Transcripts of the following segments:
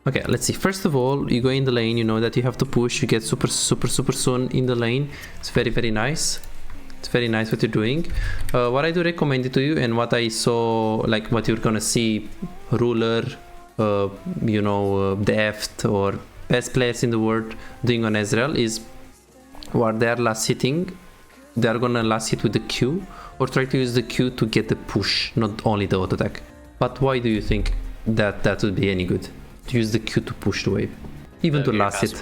Okay, let's see. First of all, you go in the lane, you know that you have to push, you get super soon in the lane. It's very nice. It's very nice what you're doing. What I do recommend it to you, and what I saw, like what you're gonna see, ruler, you know, deft or best players in the world doing on Ezreal is while they're last hitting, they're gonna last hit with the Q or try to use the Q to get the push, not only the auto attack. But why do you think that that would be any good? To use the Q to push the wave, even to last hit.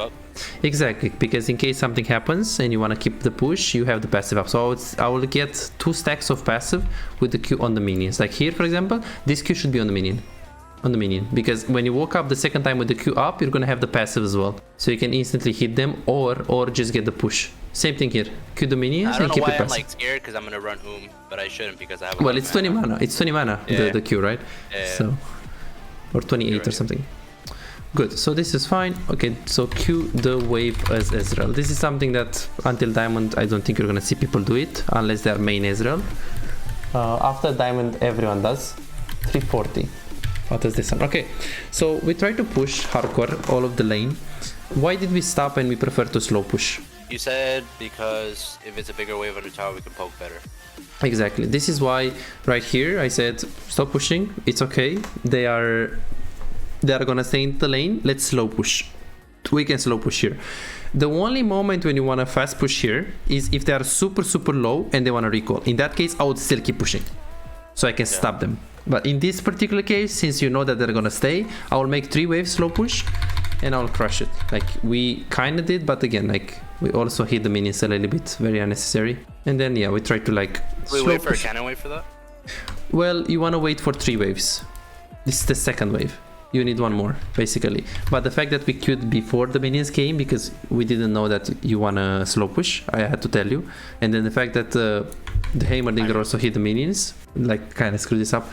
Exactly, because in case something happens and you want to keep the push, you have the passive up. So I will get 2 stacks of passive with the Q on the minions. Like here, for example, this Q should be on the minion. Because when you walk up the second time with the Q up, you're gonna have the passive as well, so you can instantly hit them or just get the push. Same thing here. Q the minions and keep it passive. I don't know why I'm like scared because I'm gonna run but I shouldn't because I have. Well, it's 20 mana. It's 20 mana. Yeah. The Q, right? Yeah. So, or 28 right. Or something. Good. So this is fine. Okay. So Q the wave as Ezreal. This is something that until Diamond, I don't think you're gonna see people do it unless they're main Ezreal. After Diamond, everyone does. 340. What is this one? Okay, so we try to push hardcore all of the lane. Why did we stop and we prefer to slow push? You said because if it's a bigger wave on the tower, we can poke better. Exactly. This is why right here I said stop pushing. It's okay. They are gonna stay in the lane. Let's slow push. We can slow push here. The only moment when you want to fast push here is if they are super low and they want to recall. In that case, I would still keep pushing, so I can stop them. But in this particular case, since you know that they're gonna stay, I will make 3 waves slow push and I'll crush it. Like we kind of did, but again, like we also hit the minions a little bit, very unnecessary. And then yeah, we try to like we wait for a cannon wave for that? Well, you want to wait for 3 waves. This is the second wave. You need 1 more basically. But the fact that we queued before the minions came, because we didn't know that you want to slow push, I had to tell you. And then the fact that the Heimerdinger also hit the minions, like kind of screwed this up.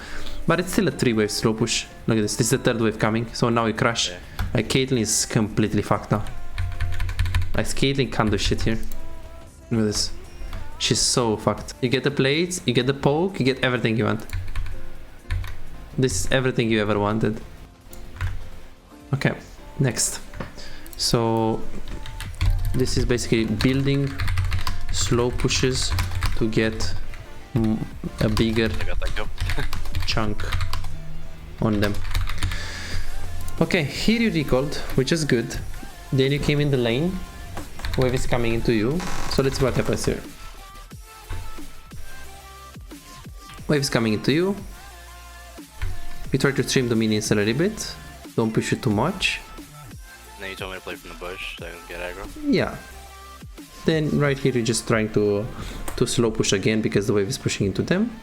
But it's still a 3 wave slow push. Look at this. This is the 3rd wave coming. So now we crash. Like Caitlyn is completely fucked now. Like Caitlyn can't do shit here. Look at this. She's so fucked. You get the plates, you get the poke, you get everything you want. This is everything you ever wanted. Okay, next. So this is basically building slow pushes to get a bigger chunk on them. Okay, here you recalled, which is good. Then you came in the lane. Wave is coming into you. So let's see what happens here. Wave is coming into you. We try to trim the minions a little bit. Don't push it too much. And then you told me to play from the bush so I can get aggro. Yeah. Then right here you're just trying to slow push again because the wave is pushing into them.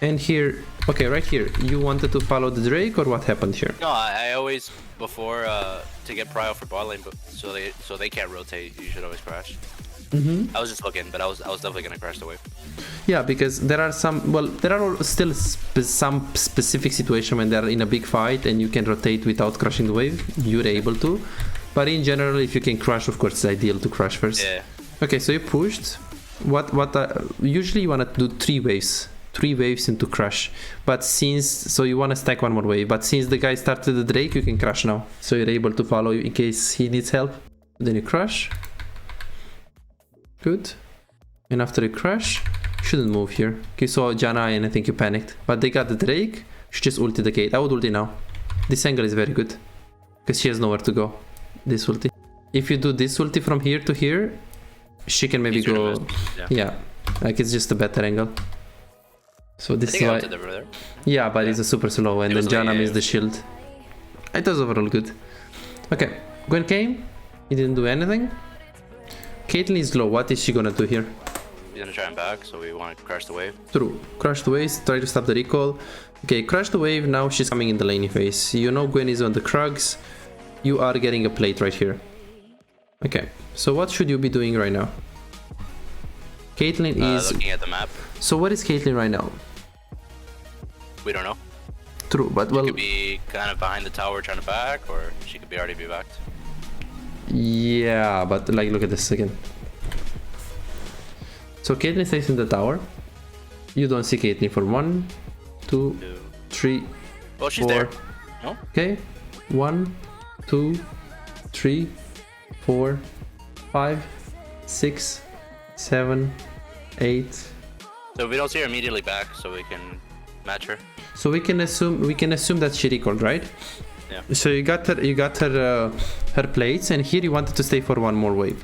And here, okay, right here, you wanted to follow the Drake or what happened here? No, I always before to get prio for bot lane, but so they can't rotate. You should always crash. I was just looking, but I was definitely gonna crash the wave. Yeah, because there are some, well, there are still some specific situation when they're in a big fight and you can rotate without crushing the wave. You're able to, but in general, if you can crush, of course, it's ideal to crush first. Yeah. Okay, so you pushed. Usually you want to do 3 waves. 3 waves into crush, but so you want to stack 1 more wave, but since the guy started the Drake, you can crush now, so you're able to follow in case he needs help. Then you crush. Good. And after you crush, you shouldn't move here. Okay, so Janai and I think you panicked, but they got the Drake. You should just ulti the gate. I would ulti now. This angle is very good because she has nowhere to go. This ulti. If you do this ulti from here to here, she can maybe go. Yeah, like it's just a better angle. So this is why. Yeah, but it's a super slow, and then Janna missed the shield. It was overall good. Okay, Gwen came. He didn't do anything. Caitlyn is low. What is she gonna do here? He's gonna try and back, so we want to crash the wave. True. Crash the wave. Try to stop the recall. Okay, crash the wave. Now she's coming in the laning phase. You know Gwen is on the Krugs. You are getting a plate right here. Okay, so what should you be doing right now? Caitlyn is looking at the map. So what is Caitlyn right now? We don't know. True, but well, she could be kind of behind the tower trying to back, or she could be already be backed. Yeah, but like look at this again. So Caitlyn stays in the tower. You don't see Caitlyn for 1, 2, 3, well, she's 4. there. No? Okay. 1, 2, 3, 4, 5, 6, 7, 8. So we don't see her immediately back, so we can match her. So we can assume that she recalled, right? Yeah. So you got her plates, and here you wanted to stay for one more wave.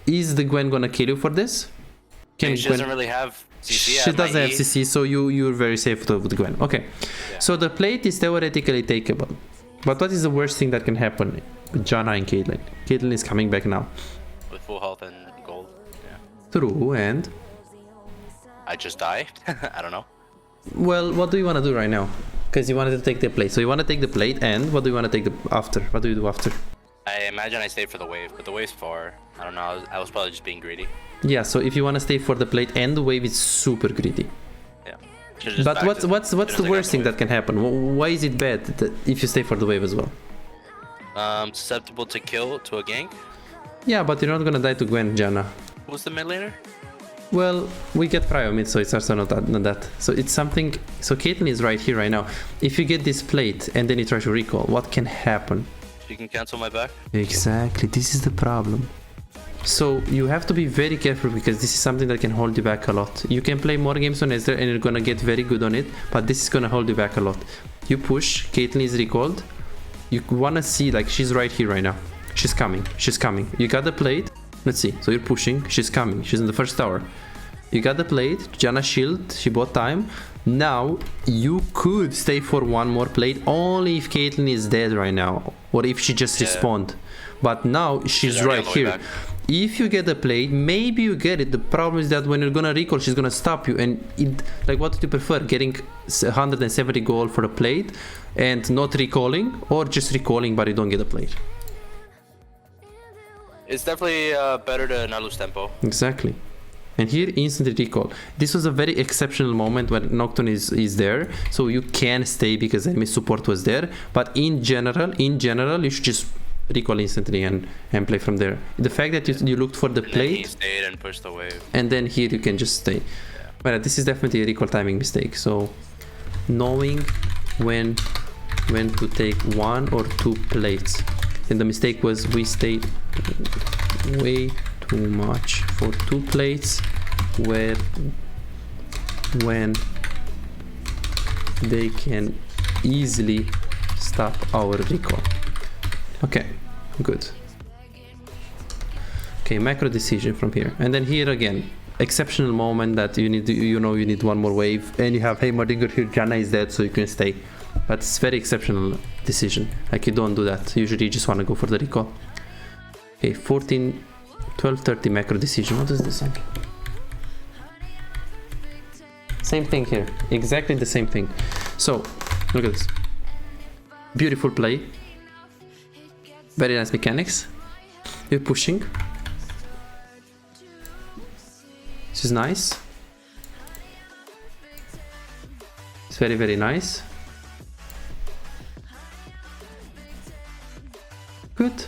Is the Gwen gonna kill you for this? She doesn't really have CC. She doesn't have CC, so you're very safe with Gwen. Okay. Yeah. So the plate is theoretically takeable. But what is the worst thing that can happen with Janna and Caitlyn? Caitlyn is coming back now. With full health and gold. Yeah. True, and I just die. I don't know. well, what do you want to do right now? Because you wanted to take the plate. So you want to take the plate, and what do you want to take after? What do you do after? I imagine I stayed for the wave, but the wave's far. I don't know. I was probably just being greedy. Yeah, so if you want to stay for the plate and the wave, it's super greedy. Yeah. But what's the worst thing that can happen? Why is it bad if you stay for the wave as well? Susceptible to kill to a gank. Yeah, but you're not gonna die to Gwen, Janna. Who's the mid laner? Well, we get prio mid, so it's also not that. So it's something. So Caitlyn is right here right now. If you get this plate and then you try to recall, what can happen? She can cancel my back. Exactly. This is the problem. So you have to be very careful because this is something that can hold you back a lot. You can play more games on Ezra and you're gonna get very good on it, but this is gonna hold you back a lot. You push, Caitlyn is recalled. You wanna see, like, she's right here right now. She's coming. She's coming. You got the plate. Let's see. So you're pushing. She's coming. She's in the first tower. You got the plate. Janna shield. She bought time. Now you could stay for one more plate only if Caitlyn is dead right now, or if she just respawned. But now she's right here. If you get the plate, maybe you get it. The problem is that when you're gonna recall, she's gonna stop you. And like, what do you prefer? Getting 170 gold for a plate and not recalling, or just recalling but you don't get a plate? It's definitely better to not lose tempo. Exactly. And here, instantly recall. This was a very exceptional moment when Nocturne is there, so you can stay because enemy support was there. But in general, you should just recall instantly and play from there. The fact that you looked for the plate, then he stayed and pushed the wave, and then here you can just stay. Yeah. But this is definitely a recall timing mistake. So knowing when to take one or two plates, and the mistake was we stayed way too much for two plates when they can easily stop our recall. Okay, good. Okay, macro decision from here, and then here again, exceptional moment that you need one more wave, and you have Heimerdinger here. Janna is dead, so you can stay, but it's very exceptional decision. Like, you don't do that. Usually you just want to go for the recall. Okay, 12:30 macro decision. What does this say? Same thing here, exactly the same thing. So look at this, beautiful play, very nice mechanics. You're pushing, this is nice, it's very, very nice. Good.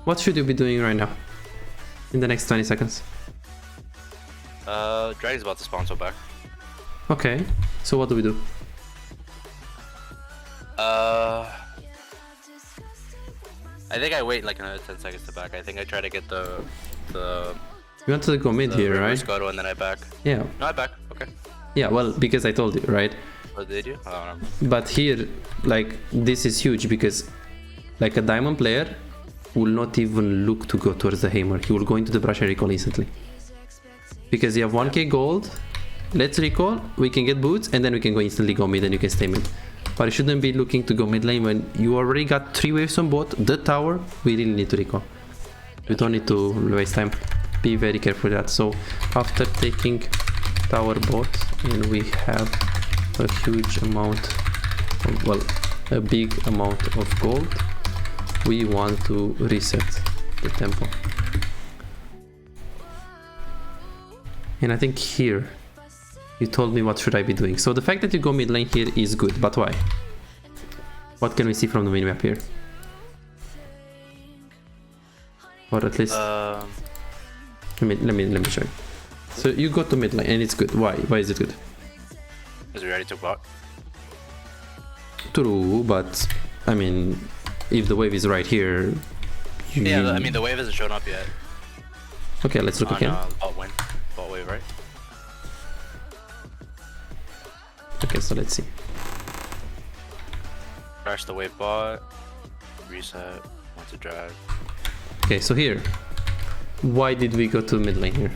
What should you be doing right now in the next 20 seconds? Dragon's about to spawn so back. Okay, so what do we do? I think I wait like another 10 seconds to back. I think I try to get the You want to go mid here, right? Scuttle, and then I back. Yeah. No, I back. Okay. Yeah, well, because I told you, right? Oh, did you? I don't know. But here, like, this is huge because, like, a diamond player will not even look to go towards the hammer. He will go into the brush and recall instantly. Because you have 1k gold, let's recall, we can get boots, and then we can go instantly go mid and you can stay mid. But you shouldn't be looking to go mid lane when you already got 3 waves on bot, the tower, we really need to recall. You don't need to waste time. Be very careful with that. So after taking tower bot, and we have a huge amount of, well, a big amount of gold, we want to reset the tempo. And I think here you told me what should I be doing. So the fact that you go mid lane here is good, but why? What can we see from the minimap here? Or at least let me show you. So you go to mid lane and it's good. Why? Why is it good? Because we already took bot. True, but I mean, if the wave is right here... Yeah, I mean, the wave hasn't shown up yet. Okay, let's look again. Bot wave, right? Okay, so let's see. Crash the wave bot. Reset. Want to drag. Okay, so here. Why did we go to mid lane here?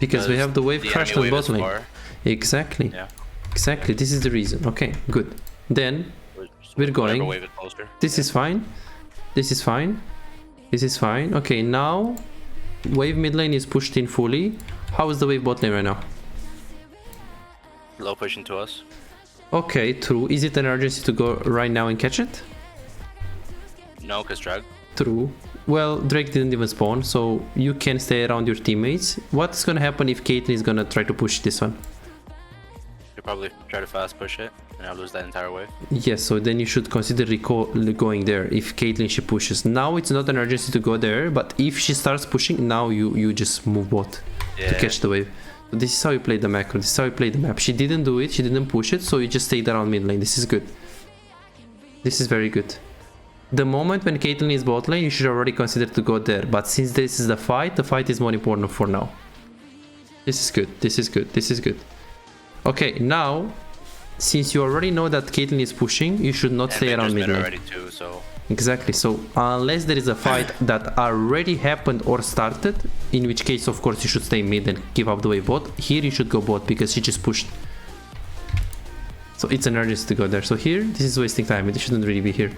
Because we have the wave crashed on bot lane. Exactly. Yeah. Exactly. This is the reason. Okay, good. Then we're going. This is fine. This is fine. This is fine. Okay, now wave mid lane is pushed in fully. How is the wave bot lane right now? Low pushing to us. Okay, true. Is it an urgency to go right now and catch it? No, because drag. True. Well, Drake didn't even spawn, so you can stay around your teammates. What's gonna happen if Caitlyn is gonna try to push this one? You'll probably try to fast push it, and I'll lose that entire wave. Yes, so then you should consider going there if Caitlyn she pushes. Now it's not an urgency to go there, but if she starts pushing, now you just move bot to catch the wave. So this is how you play the macro, this is how you play the map. She didn't do it, she didn't push it, so you just stayed around mid lane. This is good. This is very good. The moment when Caitlyn is bot lane, you should already consider to go there. But since this is the fight is more important for now. This is good, this is good, this is good. Okay, now, since you already know that Caitlyn is pushing, you should not stay around mid lane. Already too, so. Exactly, so unless there is a fight that already happened or started, in which case, of course, you should stay mid and give up the wave bot. Here you should go bot because she just pushed. So it's an urgency to go there. So here, this is wasting time, it shouldn't really be here.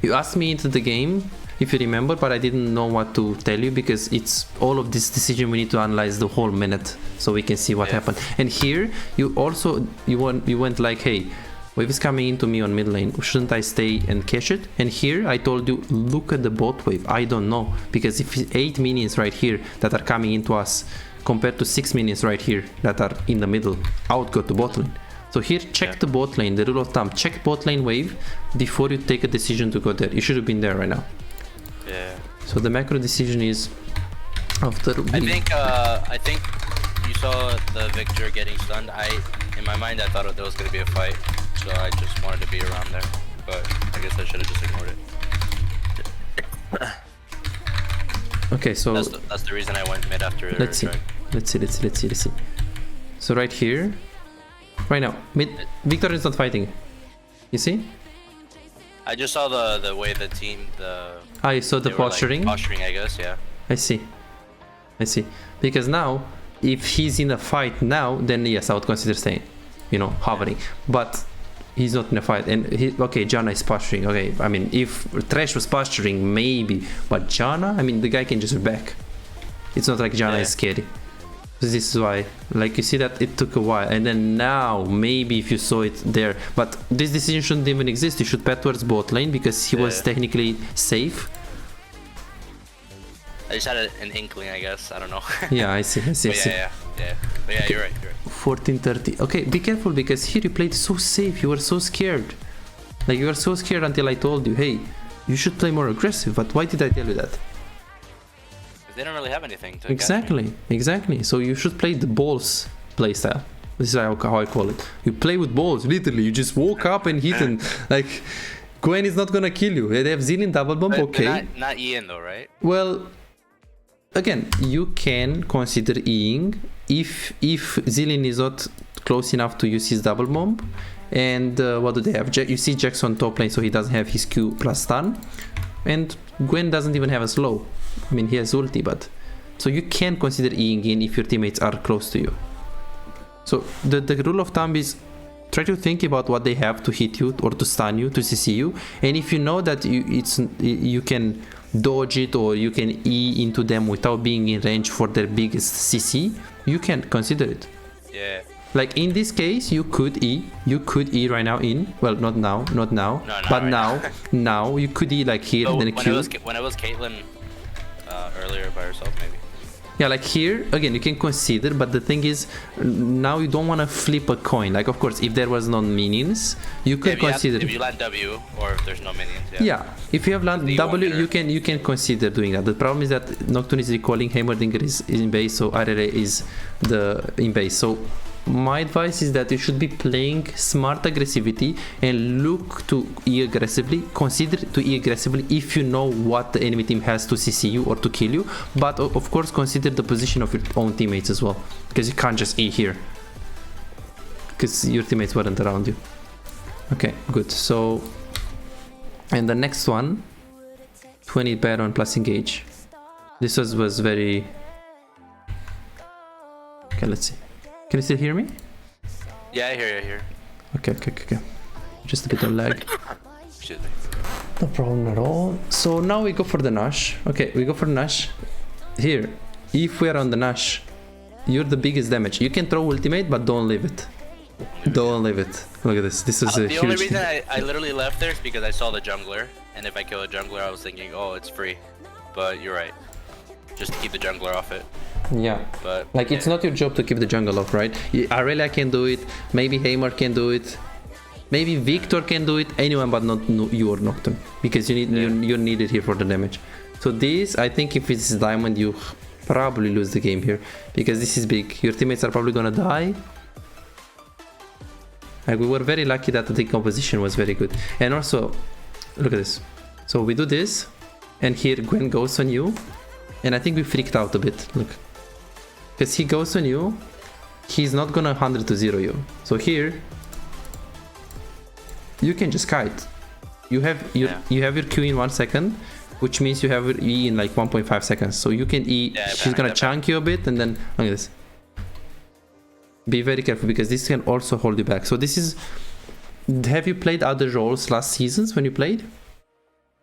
You asked me into the game, if you remember, but I didn't know what to tell you because it's all of this decision we need to analyze the whole minute so we can see what happened. And here you also you went like, hey, wave is coming into me on mid lane, shouldn't I stay and catch it? And here I told you, look at the bot wave. I don't know, because if 8 minions right here that are coming into us compared to 6 minions right here that are in the middle, I would go to bot lane. So here, check the bot lane, the rule of thumb, check bot lane wave before you take a decision to go there. You should have been there right now. Yeah. So the macro decision is after. I think you saw the Victor getting stunned. In my mind, I thought there was gonna be a fight, so I just wanted to be around there. But I guess I should have just ignored it. Okay, so that's the reason I went mid after. Let's see. So right here. Right now, Victor is not fighting. You see? I just saw the way the team you saw the posturing. Like posturing, I guess, yeah. I see. Because now, if he's in a fight now, then yes, I would consider staying. You know, hovering. But he's not in a fight. And okay, Janna is posturing. Okay, I mean, if Thresh was posturing, maybe. But Janna, I mean, the guy can just back. It's not like Janna is scary. This is why, like, you see that it took a while, and then now maybe if you saw it there, but this decision shouldn't even exist. You should bet towards bot lane because he was technically safe. I just had an inkling, I guess. I don't know. Yeah, I see. Yeah. But yeah, you're right. 14:30. Okay, be careful because here you played so safe. You were so scared. Like, you were so scared until I told you, hey, you should play more aggressive. But why did I tell you that? They don't really have anything to Exactly. So you should play the balls playstyle. This is how I call it. You play with balls, literally. You just walk up and hit, and like, Gwen is not gonna kill you. They have Zillion double bump, okay. Not Ian though, right? Well, again, you can consider Eing if Zillion is not close enough to use his double bomb. And what do they have? You see Jax on top lane, so he doesn't have his Q plus stun. And Gwen doesn't even have a slow. I mean, he has ulti, but... So you can consider Eing in if your teammates are close to you. So the rule of thumb is try to think about what they have to hit you or to stun you, to CC you. And if you know that you can dodge it or you can E into them without being in range for their biggest CC, you can consider it. Yeah. Like in this case, you could E right now in. Well, not now, but right now you could E like here and then Q. When it was Caitlyn earlier by herself, maybe. Yeah, like here, again, you can consider, but the thing is, now you don't want to flip a coin. Like, of course, if there was no minions, you could consider... if you land W, or if there's no minions, yeah, if you have land W, you can consider doing that. The problem is that Nocturne is recalling, Heimerdinger is in base, so RLA is in base. So my advice is that you should be playing smart aggressivity and look to E aggressively, consider to E aggressively if you know what the enemy team has to CC you or to kill you, but of course consider the position of your own teammates as well, because you can't just E here because your teammates weren't around you. Okay, good. So, and the next one, 20 Baron plus engage. This was very... Okay, let's see. Can you still hear me? Yeah, I hear. Okay. Just a bit of lag. Excuse me. No problem at all. So now we go for the Nash. Okay, we go for Nash. Here, if we are on the Nash, you're the biggest damage. You can throw ultimate, but don't leave it. Don't leave it. Look at this. This is a huge The only reason thing. I literally left there is because I saw the jungler, and if I kill a jungler, I was thinking, oh, it's free. But you're right. Just to keep the jungler off it. Yeah, but like it's not your job to keep the jungle off, right? Aurelia can do it, maybe Heimer can do it, maybe Victor can do it, anyone but not you or Nocturne, because you're needed here for the damage. So this, I think if it's diamond, you probably lose the game here, because this is big. Your teammates are probably gonna die. Like, we were very lucky that the decomposition was very good. And also, look at this. So we do this, and here Gwen goes on you, and I think we freaked out a bit. Look. Because he goes on you, he's not gonna 100 to 0 you. So here, you can just kite. You have your Q in 1 second, which means you have your E in like 1.5 seconds. So you can E, she's gonna chunk you a bit, and then, look at this. Be very careful, because this can also hold you back. So this is, have you played other roles last seasons when you played?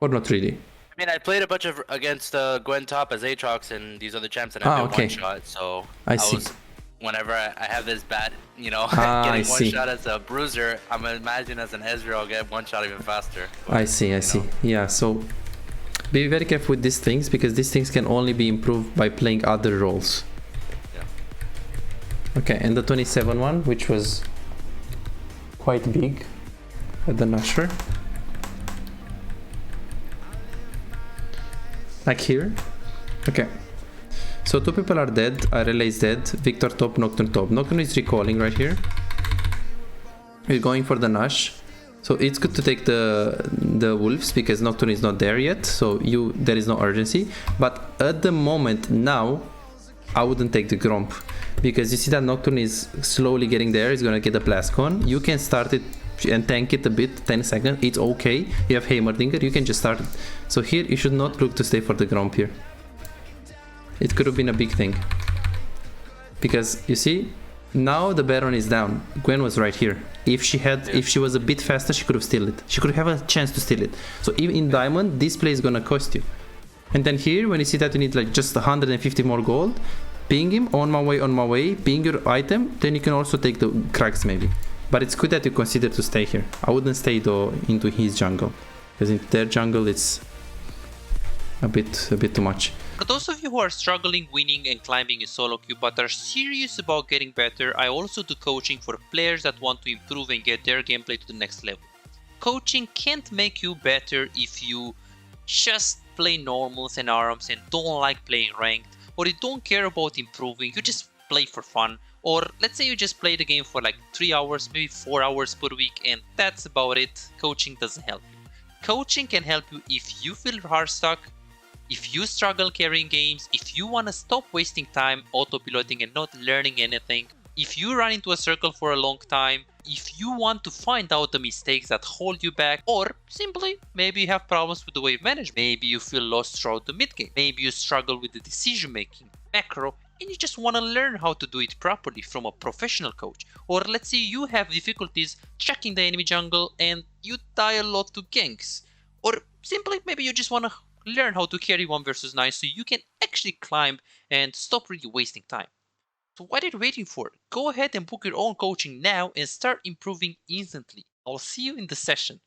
Or not really? I mean, I played a bunch of against Gwen top as Aatrox and these other champs, and I did one shot. So I see. Whenever I have this bad, you know, getting one shot as a bruiser, I'm imagining as an Ezreal, I'll get one shot even faster. But, I see. Yeah, so be very careful with these things, because these things can only be improved by playing other roles. Yeah. Okay, and the 27 one, which was quite big at the Nashor. Like here. Okay. So 2 people are dead. Arela is dead. Victor top, Nocturne top. Nocturne is recalling right here. We're going for the Nash. So it's good to take the wolves, because Nocturne is not there yet. So there is no urgency. But at the moment now, I wouldn't take the Gromp, because you see that Nocturne is slowly getting there. He's gonna get the Blastcon. You can start it and tank it a bit, 10 seconds, it's okay. You have Heimerdinger, you can just start it. So here you should not look to stay for the Gromp here. It could have been a big thing, because you see, now the Baron is down. Gwen was right here. If she was a bit faster, she could have steal it. She could have a chance to steal it. So even in diamond, this play is gonna cost you. And then here, when you see that you need like just 150 more gold, ping him, on my way, ping your item, then you can also take the cracks maybe. But it's good that you consider to stay here. I wouldn't stay though into his jungle, because in their jungle it's a bit too much. For those of you who are struggling winning and climbing in solo queue but are serious about getting better, I also do coaching for players that want to improve and get their gameplay to the next level. Coaching can't make you better if you just play normals and ARAMs and don't like playing ranked, or you don't care about improving, you just play for fun. Or let's say you just play the game for like 3 hours, maybe 4 hours per week, and that's about it. Coaching doesn't help you. Coaching can help you if you feel hard stuck, if you struggle carrying games, if you want to stop wasting time auto-piloting and not learning anything, if you run into a circle for a long time, if you want to find out the mistakes that hold you back, or simply maybe you have problems with the wave management, maybe you feel lost throughout the mid game, maybe you struggle with the decision making, macro, and you just want to learn how to do it properly from a professional coach. Or let's say you have difficulties checking the enemy jungle and you die a lot to ganks. Or simply maybe you just want to learn how to carry 1 versus 9 so you can actually climb and stop really wasting time. So what are you waiting for? Go ahead and book your own coaching now and start improving instantly. I'll see you in the session.